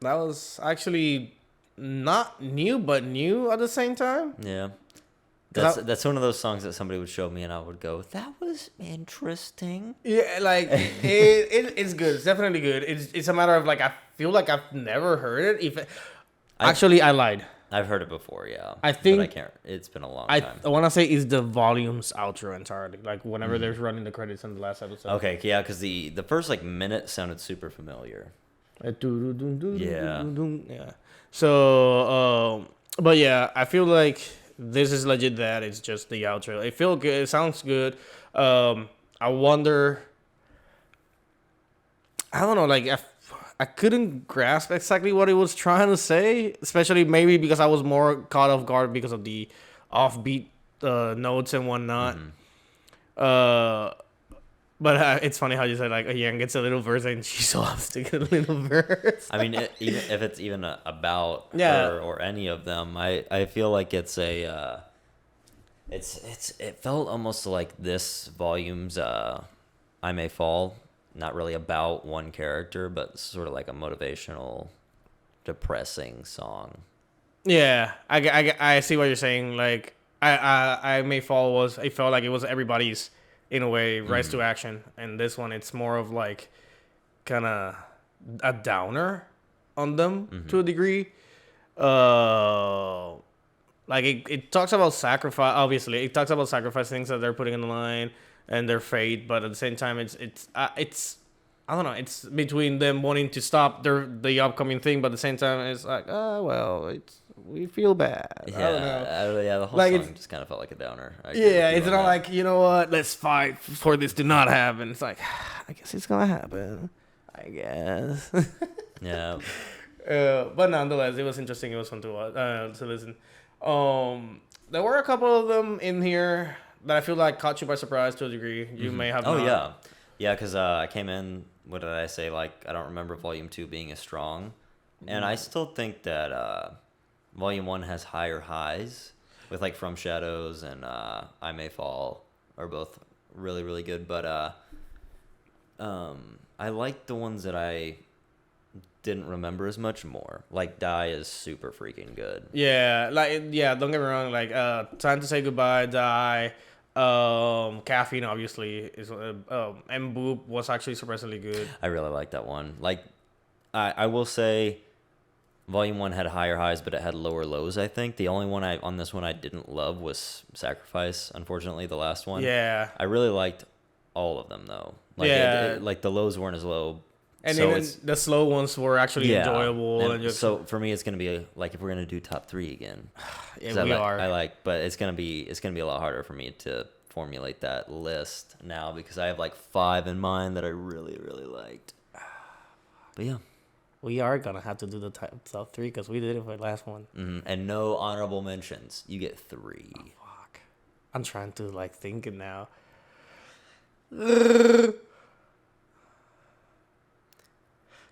S1: That was actually not new, but new at the same time.
S2: Yeah. That's one of those songs that somebody would show me and I would go, that was interesting.
S1: Yeah, like it's good. It's definitely good. It's a matter of like I feel like I've never heard it. Actually, I lied.
S2: I've heard it before, yeah.
S1: I think
S2: but I can't. It's been a long
S1: I
S2: time.
S1: want to say is the volumes outro entirely. Like whenever they're running the credits in the last episode.
S2: Okay, yeah, because the first like minute sounded super familiar.
S1: Yeah. Yeah. So, but yeah, I feel like this is legit. That it's just the outro. It feels good. It sounds good. I wonder. I don't know. Like I couldn't grasp exactly what it was trying to say, especially maybe because I was more caught off guard because of the offbeat notes and whatnot. But it's funny how you said like a Yang gets a little verse and she so loves to get a little verse.
S2: I mean, even if it's even about
S1: Yeah.
S2: her or any of them, I feel like it's a it felt almost like this volume's I May Fall, not really about one character, but sort of like a motivational, depressing song.
S1: Yeah, I see what you're saying. Like I May Fall was, it felt like it was everybody's in a way rise to action, and this one it's more of like kind of a downer on them to a degree. Like it talks about sacrifice. Obviously, it talks about sacrifice things that they're putting in the line and their fate, but at the same time, it's I don't know. It's between them wanting to stop the upcoming thing, but at the same time, it's like, oh well, we feel bad.
S2: Yeah,
S1: I don't know.
S2: yeah, the whole
S1: Like,
S2: song
S1: it's-
S2: just kind of felt like a downer. I agree with
S1: Yeah,
S2: you
S1: it's
S2: on
S1: not
S2: that.
S1: like, you know what, let's fight for this to not happen. It's like, I guess it's gonna happen. I guess.
S2: Yeah.
S1: But nonetheless, it was interesting. It was fun to listen. There were a couple of them in here that I feel like caught you by surprise to a degree. You may have.
S2: Oh
S1: not.
S2: yeah, because I came in. What did I say? Like, I don't remember Volume 2 being as strong, and I still think that Volume 1 has higher highs, with like From Shadows and I May Fall are both really really good. But I like the ones that I didn't remember as much more. Like Die is super freaking good.
S1: Yeah, don't get me wrong. Like, Time to Say Goodbye, Die, Caffeine obviously is, and Boop was actually surprisingly good.
S2: I really like that one. Like, I will say, Volume 1 had higher highs, but it had lower lows. I think the only one on this one I didn't love was Sacrifice. Unfortunately, the last one.
S1: Yeah,
S2: I really liked all of them though. Like,
S1: Yeah.
S2: like the lows weren't as low.
S1: and
S2: so
S1: even
S2: it's-
S1: the slow ones were actually
S2: yeah.
S1: enjoyable. And just,
S2: so for me, it's gonna be like if we're gonna do top 3 again.
S1: yeah,
S2: 'Cause
S1: we
S2: I
S1: are.
S2: like, but it's gonna be a lot harder for me to formulate that list now because I have like 5 in mind that I really really liked. But yeah,
S1: We are gonna have to do the top 3 because we did it for the last one.
S2: and no honorable mentions. You get 3.
S1: Fuck. I'm trying to like think it now.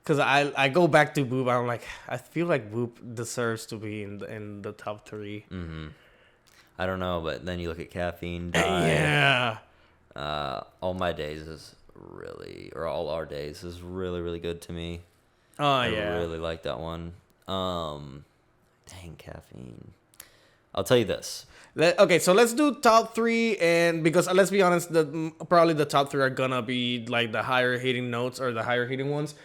S1: Cause I go back to Boop. I'm like, I feel like Boop deserves to be in the top 3.
S2: I don't know, but then you look at Caffeine, Die.
S1: Yeah.
S2: All My Days is really, or All Our Days is really really good to me.
S1: Oh
S2: I
S1: yeah.
S2: really like that one. Dang, Caffeine. I'll tell you this.
S1: Okay, so let's do top 3, and because let's be honest, probably the top 3 are gonna be like the higher hitting notes or the higher hitting ones.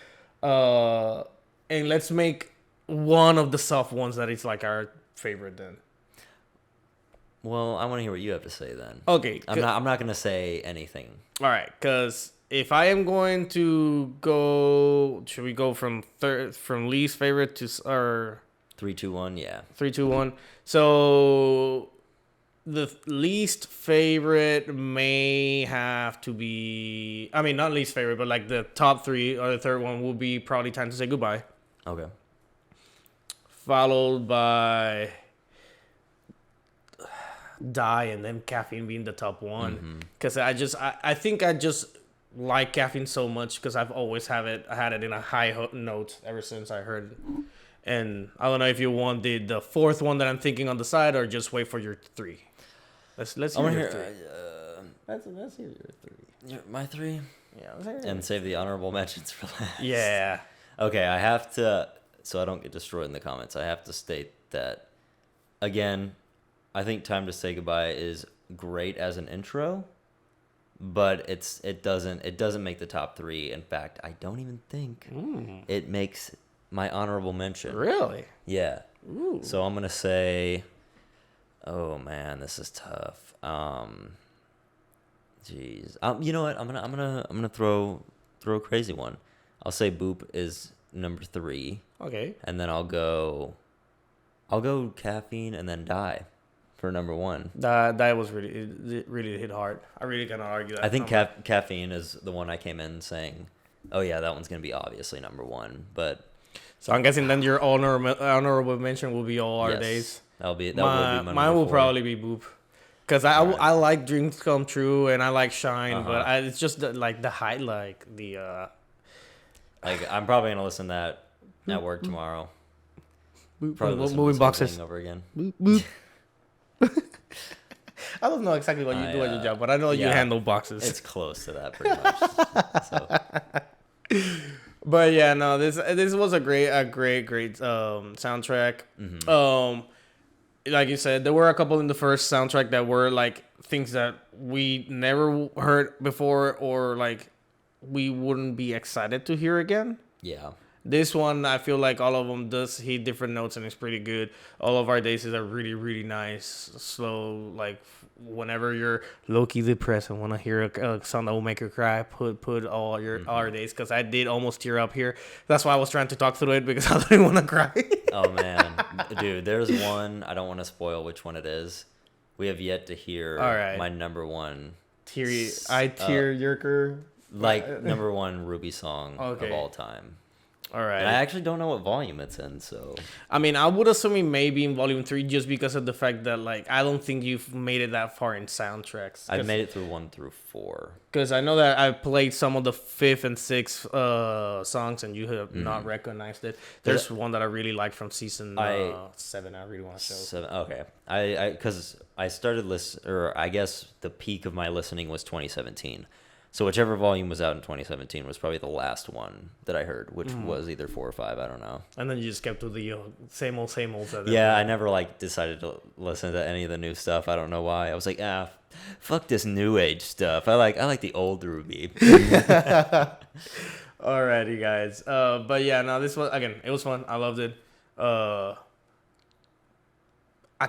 S1: And let's make one of the soft ones that is like our favorite then.
S2: Well, I want to hear what you have to say then.
S1: Okay.
S2: I'm not gonna say anything.
S1: All right, because if I am going to go, should we go from least favorite to or
S2: 3, 2, 1. Yeah.
S1: 3, 2, 1? So the least favorite may have to be, I mean, not least favorite, but like the top 3 or the third one will be probably Time to Say Goodbye,
S2: Okay.
S1: followed by Die, and then Caffeine being the top 1. Because I think I just like Caffeine so much because I've always had it in a high note ever since I heard it. And I don't know if you want the fourth one that I'm thinking on the side or just wait for your 3. Let's
S2: I
S1: hear
S2: want to
S1: your
S2: hear
S1: 3. Let's hear your 3.
S2: my 3
S1: Yeah, let's hear
S2: and save the honorable mentions for last.
S1: Yeah.
S2: Okay, I have to, so I don't get destroyed in the comments. I have to state that again. I think Time to Say Goodbye is great as an intro, but it doesn't make the top 3. In fact, I don't even think it makes my honorable mention.
S1: Really?
S2: Yeah.
S1: Ooh.
S2: So I'm gonna say, oh man, this is tough. Jeez. You know what? I'm gonna throw a crazy one. I'll say Boop is number 3.
S1: Okay.
S2: And then I'll go Caffeine and then Die for number 1.
S1: That was it really hit hard. I really cannot argue that.
S2: I think Caffeine is the one I came in saying, oh yeah, that one's gonna be obviously number 1. But
S1: so I'm guessing then your honorable mention will be All Our
S2: yes,
S1: Days.
S2: That will be my
S1: mine will
S2: number 4.
S1: probably be Boop. Because I like Dreams Come True and I like Shine, but it's just the height,
S2: like I'm probably gonna listen to that at work tomorrow. Probably
S1: moving boxes
S2: over again.
S1: Boop, boop. I don't know exactly what you do at your job, but I know you handle boxes.
S2: It's close to that pretty much. So.
S1: But yeah, no, this was a great soundtrack. Like you said, there were a couple in the first soundtrack that were like things that we never heard before, or like we wouldn't be excited to hear again.
S2: Yeah.
S1: This one, I feel like all of them does hit different notes and it's pretty good. All of Our Days is a really, really nice, slow, like whenever you're low-key depressed and want to hear a song that will make you cry, put All Our Days, because I did almost tear up here. That's why I was trying to talk through it, because I didn't want to cry.
S2: Oh, man. Dude, there's one, I don't want to spoil which one it is. We have yet to hear my number 1.
S1: Tear-jerker.
S2: Like, number 1 Ruby song of all time.
S1: All right.
S2: And I actually don't know what volume it's in, so.
S1: I mean, I would assume it may be in volume 3 just because of the fact that, like, I don't think you've made it that far in soundtracks.
S2: I've made it through 1 through 4.
S1: Because I know that I played some of the 5th and 6th songs and you have not recognized it. There's one that I really like from season 7 I really want to show.
S2: 7, okay. Because I started or I guess the peak of my listening was 2017. So whichever volume was out in 2017 was probably the last one that I heard, which was either 4 or 5. I don't know.
S1: And then you just kept with the same old.
S2: Yeah, I never decided to listen to any of the new stuff. I don't know why. I was like, fuck this new age stuff. I like the old RWBY.
S1: Alrighty, guys. But yeah, no, this was it was fun. I loved it. I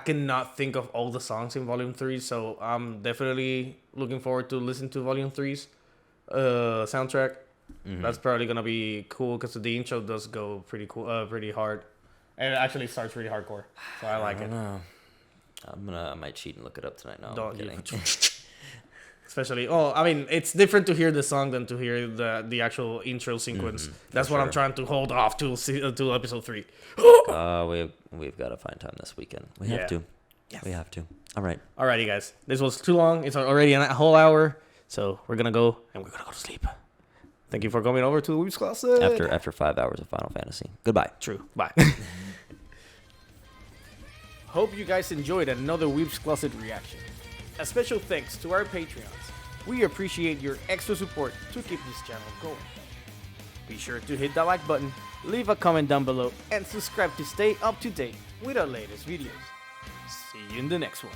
S1: cannot think of all the songs in Volume 3, so I'm definitely looking forward to listening to Volume 3's soundtrack. That's probably gonna be cool because the intro does go pretty cool, pretty hard, and it actually starts pretty hardcore. So I like it.
S2: Know. I might cheat and look it up tonight. No,
S1: Don't
S2: I'm kidding.
S1: Especially, I mean, it's different to hear the song than to hear the actual intro sequence. That's what I'm trying to hold off till episode 3.
S2: We've got to find time this weekend. We have to. Yes. We have to. All right.
S1: Alrighty, guys. This was too long. It's already a whole hour, so we're gonna go and we're gonna go to sleep. Thank you for coming over to the Weebs Closet.
S2: After 5 hours of Final Fantasy. Goodbye.
S1: True. Bye. Hope you guys enjoyed another Weebs Closet reaction. A special thanks to our Patreons. We appreciate your extra support to keep this channel going. Be sure to hit that like button, leave a comment down below, and subscribe to stay up to date with our latest videos. See you in the next one.